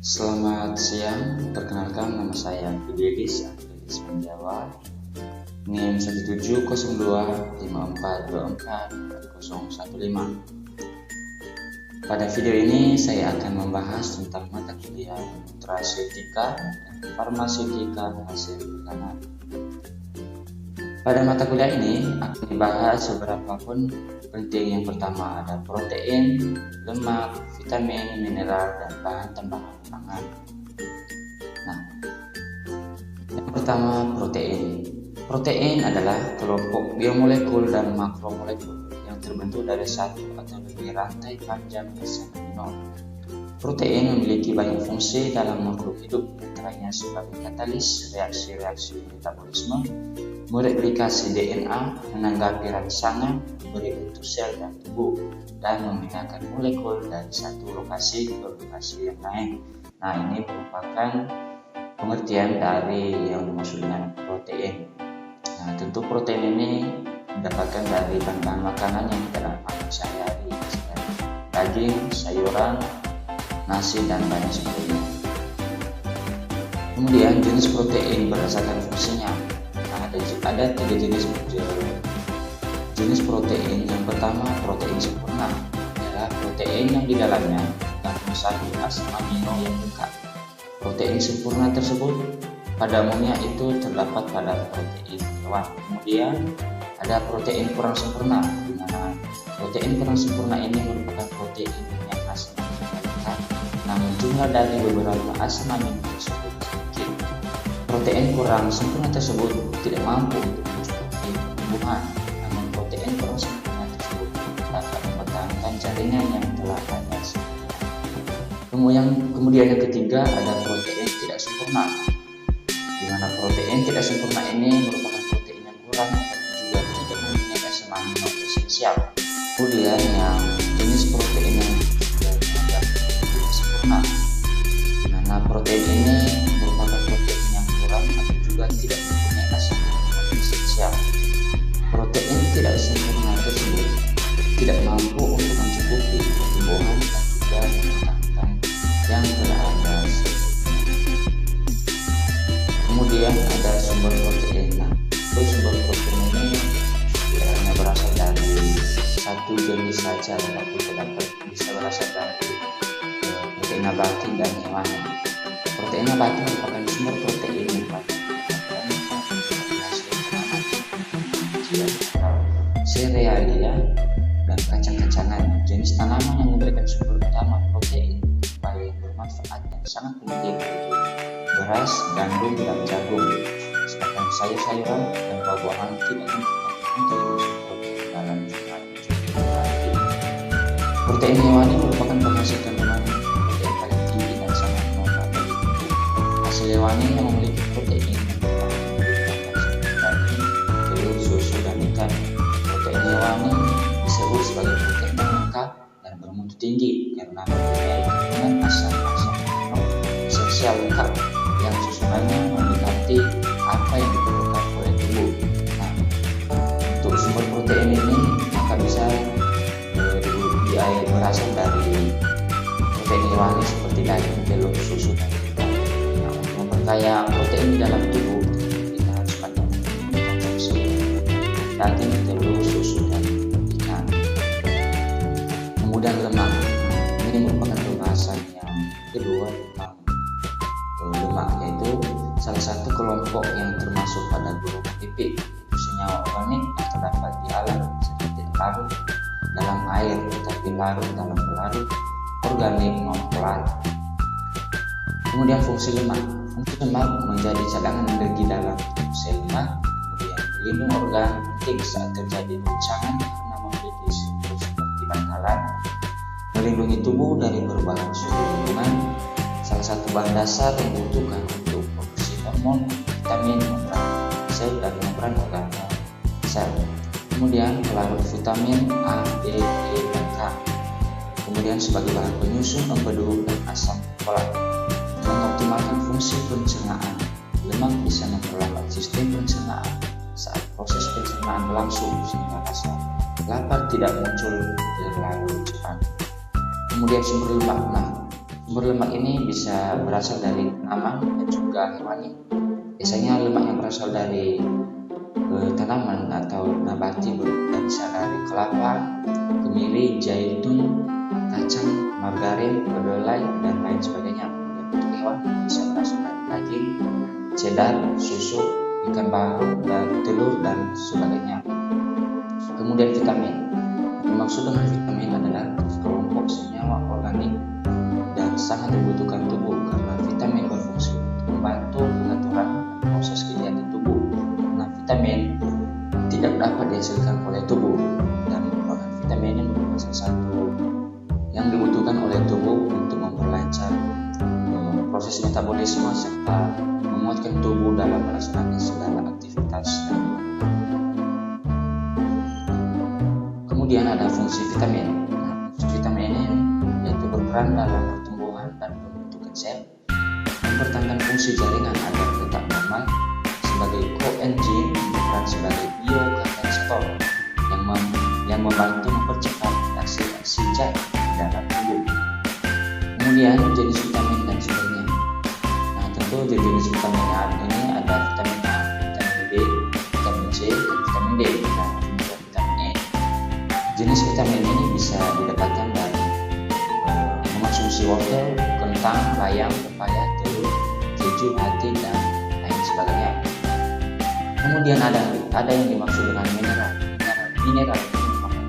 Selamat siang, perkenalkan nama saya Fidelis Menjawa, NIM 1702542442015. Pada video ini saya akan membahas tentang mata kuliah nutraseutika dan farmaseutika hasil makanan. Pada mata kuliah ini akan dibahas beberapa poin penting. Yang pertama ada protein, lemak, vitamin, mineral, dan bahan tambahan pangan. Nah, yang pertama protein. Protein adalah kelompok biomolekul dan makromolekul yang terbentuk dari satu atau lebih rantai panjang asam amino. Protein memiliki banyak fungsi dalam makhluk hidup, antaranya sebagai katalis reaksi-reaksi metabolisme, mereplikasi DNA, menanggapi rangsangan, memberi bentuk sel dan tubuh, dan memindahkan molekul dari satu lokasi ke lokasi yang lain. Nah, ini merupakan pengertian dari yang dimaksud dengan protein. Nah, tentu protein ini didapatkan dari bahan-bahan makanan yang kita makan sehari-hari, seperti daging, sayuran, nasi, dan banyak sebagainya. Kemudian jenis protein berdasarkan fungsinya. Nah, ada tiga jenis protein. Yang pertama, protein sempurna adalah protein yang di dalamnya mengandung satu asam amino yang lengkap. Protein sempurna tersebut pada umumnya itu terdapat pada protein hewan. Kemudian ada protein kurang sempurna, di mana protein kurang sempurna ini merupakan protein yang asam amino lengkap, namun jumlah dari beberapa asam amino tersebut sedikit. Protein kurang sempurna tersebut tidak mampu untuk mencukupi pertumbuhan, namun protein kurang sempurna tersebut dapat mempertahankan jaringan yang telah ada. Kemudian yang ketiga ada protein tidak sempurna, di mana protein tidak sempurna ini merupakan protein yang kurang dan juga tidak mempunyai asam amino esensial. Kemudian yang jenis protein yang tidak sempurna, di mana protein ini merupakan protein yang kurang atau juga tidak mempunyai asam amino esensial. Protein tidak sempurna tersebut tidak mampu untuk mencukupi pertumbuhan dan juga mempertahankan yang telah ada. Kemudian ada sumber protein. Nah, sumber protein ini tidak hanya berasal dari satu jenis saja, tetapi bisa berasal dari protein nabati dan hewani. Protein nabati merupakan sumber protein yang paling serealia dan kacang-kacangan, jenis tanaman yang memberikan sumber utama protein paling bermanfaat dan sangat penting, beras, gandum, dan jagung. Sedangkan sayur-sayuran dan buah-buahan tidak mempunyai kontribusi protein dalam jumlah yang cukup berarti. Protein hewani merupakan penghasil kandungan protein paling tinggi dan sangat bermanfaat bagi tubuh. Hasil hewani yang memiliki protein yang merupakan seperti daging, telur, susu, dan ikan. Protein hewani disebut sebagai protein yang lengkap dan bermutu tinggi karena mempunyai kandungan asam-asam amino esensial lengkap yang susunannya mendekati apa yang diperlukan oleh tubuh. Nah, untuk sumber protein ini maka bisa berasal dari protein hewani seperti daging, telur, susu, dan ikan. Nah, untuk memperkaya protein di dalam tubuh kita harus banyak mengkonsumsi daging, telur, susu, dan ikan. Kemudian lemak. Ini merupakan pembahasan yang kedua tentang lemak, yaitu salah satu kelompok yang termasuk pada golongan lipid, senyawa organik yang terdapat di alam seperti larut dalam air tetapi larut dalam pelarut organik non-polar. Kemudian fungsi lemak. Fungsi lemak menjadi cadangan energi dalam sel lemak, kemudian pelindung organ penting saat terjadi guncangan karena memiliki struktur seperti bantalan, melindungi tubuh dari perubahan suhu lingkungan. Salah satu bahan dasar yang dibutuhkan untuk produksi hormon, vitamin, membran sel, dan membran organ sel. Kemudian pelarut vitamin A, D, E, dan K. Kemudian sebagai bahan penyusun empedu dan asam folat. Mengoptimalkan fungsi pencernaan, lemak bisa memperlambat sistem pencernaan saat proses pencernaan berlangsung sehingga rasa lapar tidak muncul terlalu cepat. Kemudian sumber lemak. Nah, Sumber lemak ini bisa berasal dari tanaman dan juga hewani. Biasanya lemak yang berasal dari tanaman atau nabati bisa dari kelapa, kemiri, zaitun, kacang, margarin, kedelai, dan lain sebagainya. Kemudian untuk hewan bisa berasal dari daging, cheddar, susu, ikan baru, dan telur, dan sebagainya. Kemudian vitamin. Maksud dengan vitamin adalah kelompok senyawa organik dan sangat dibutuhkan tubuh karena vitamin berfungsi untuk membantu pengaturan proses kegiatan tubuh. Nah, vitamin tidak dapat dihasilkan oleh tubuh dan vitamin ini merupakan salah satu yang dibutuhkan oleh tubuh untuk memperlancar proses metabolisme serta menguatkan tubuh dalam melaksanakan segala aktivitas. Kemudian ada fungsi vitamin. Nah, fungsi vitamin ini yaitu berperan dalam pertumbuhan dan pembentukan sel, mempertahankan fungsi jaringan agar tetap normal, sebagai koenzim berperan sebagai biokatalis yang membantu mempercepat reaksi zat dalam tubuh. Kemudian jenis vitamin dan sumbernya. Nah, tentu jenis vitamin ini ada vitamin A, vitamin B, vitamin C, dan vitamin D. Nah, vitamin E. Jenis vitamin ini bisa didapatkan dari mengonsumsi wortel, kentang, bayam, pepaya, telur, keju, hati, dan lain sebagainya. Kemudian ada yang dimaksud dengan mineral. Mineral itu merupakan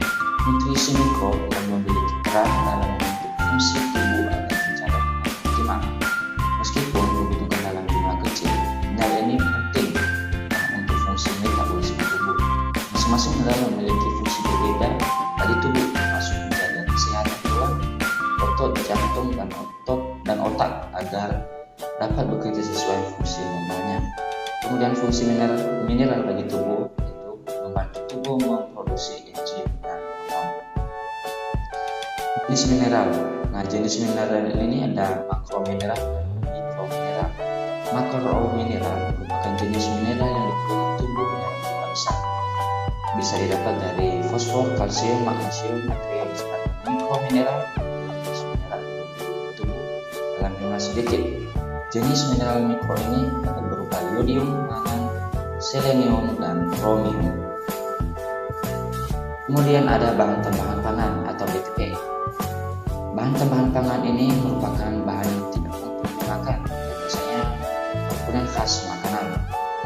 nutrisi mikro yang memiliki peran dalam membentuk fungsi tubuh agar mencapai optimal. Meskipun dibutuhkan dalam jumlah kecil, mineral ini penting untuk fungsi metabolisme tubuh. Masing-masing mineral memiliki fungsi berbeda bagi tubuh, termasuk menjaga kesehatan tulang, otot, jantung, dan otak agar dapat bekerja sesuai fungsi normalnya. Kemudian fungsi mineral bagi tubuh itu membantu tubuh memproduksi enzim dan hormon. Jenis mineral. Nah, jenis mineral ini ada makromineral dan mikromineral. Makromineral merupakan jenis mineral yang diperlukan tubuh dalam jumlah besar. Bisa didapat dari fosfor, kalsium, magnesium, natrium, sedangkan mikromineral jenis mineral yang diperlukan tubuh dalam jumlah sedikit. Jenis mineral mikro ini dapat berupa yodium, mangan, selenium, dan kromium. Kemudian ada bahan tambahan pangan atau BTP. Bahan tambahan pangan ini merupakan bahan yang tidak mudah digunakan, biasanya komponen khas makanan,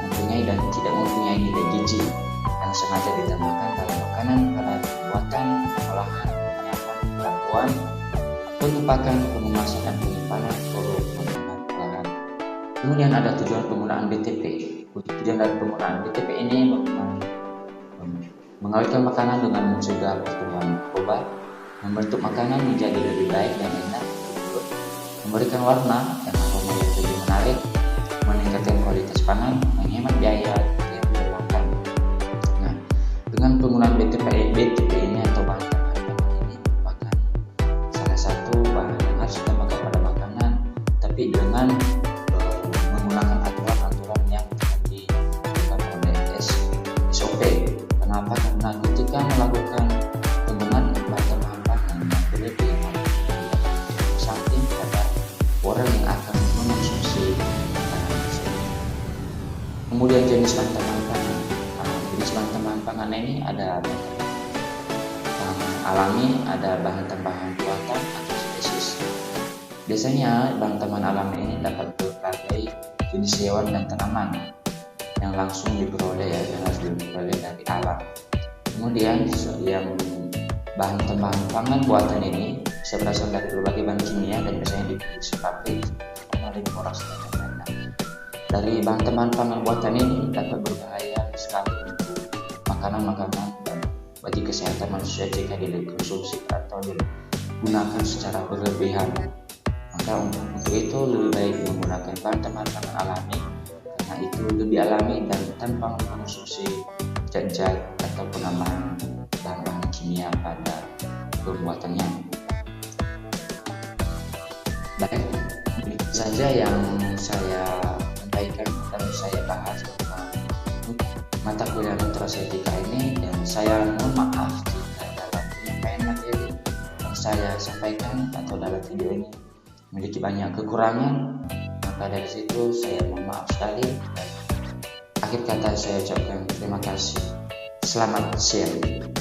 mempunyai dan tidak mempunyai nilai gizi yang sengaja ditambahkan dalam makanan pada pembuatan, pengolahan, penyiapan, pembuatan, pengepakan, pengemasan, dan penyimpanan produk makanan olahan. Kemudian ada tujuan penggunaan BTP. Tujuan dari penggunaan BTP ini mengawetkan makanan dengan mencegah pertumbuhan mikroba, membentuk makanan menjadi lebih baik dan enak dibuat, memberikan warna dan aroma yang lebih menarik, meningkatkan kualitas pangan, menghemat biaya yang diperlukan. Nah, dengan penggunaan BTP ini atau bahan tambahan pangan ini merupakan salah satu bahan yang harus ditambahkan pada makanan, tapi dengan menggunakan aturan-aturan yang ditetapkan oleh SOP. Kenapa? Karena ketika melakukan penggunaan bahan tambahan pangan yang berlebihan, samping pada orang yang akan mengonsumsi makanan tersebut. Kemudian jenis bahan tambahan pangan. Jenis bahan tambahan pangan ini ada bahan alami, ada bahan tambahan buatan atau sintesis. Biasanya bahan tambahan alami ini dapat berbagai jenis hewan dan tanaman yang langsung diperoleh yang harus diperoleh dari alam. Kemudian yang bahan tambahan pangan buatan ini bisa berasal dari berbagai bahan kimia dan biasanya diproduksi pabrik, formalin, borax, dan lain-lain. Dari bahan tambahan pangan buatan ini dapat berbahaya sekali untuk makanan-makanan dan bagi kesehatan manusia jika dikonsumsi atau digunakan secara berlebihan. Maka untuk itu lebih baik menggunakan bahan tambahan pangan alami, karena itu lebih alami dan tanpa mengonsumsi zat-zat atau penambahan bahan-bahan kimia pada pembuatannya. Baik, itu saja yang saya sampaikan dan saya bahas tentang mata kuliah nutrasetika ini, dan saya mohon maaf jika dalam penyampaian materi yang saya sampaikan atau dalam video ini memiliki banyak kekurangan, maka dari situ saya mohon maaf sekali. Akhir kata saya ucapkan terima kasih. Selamat siang.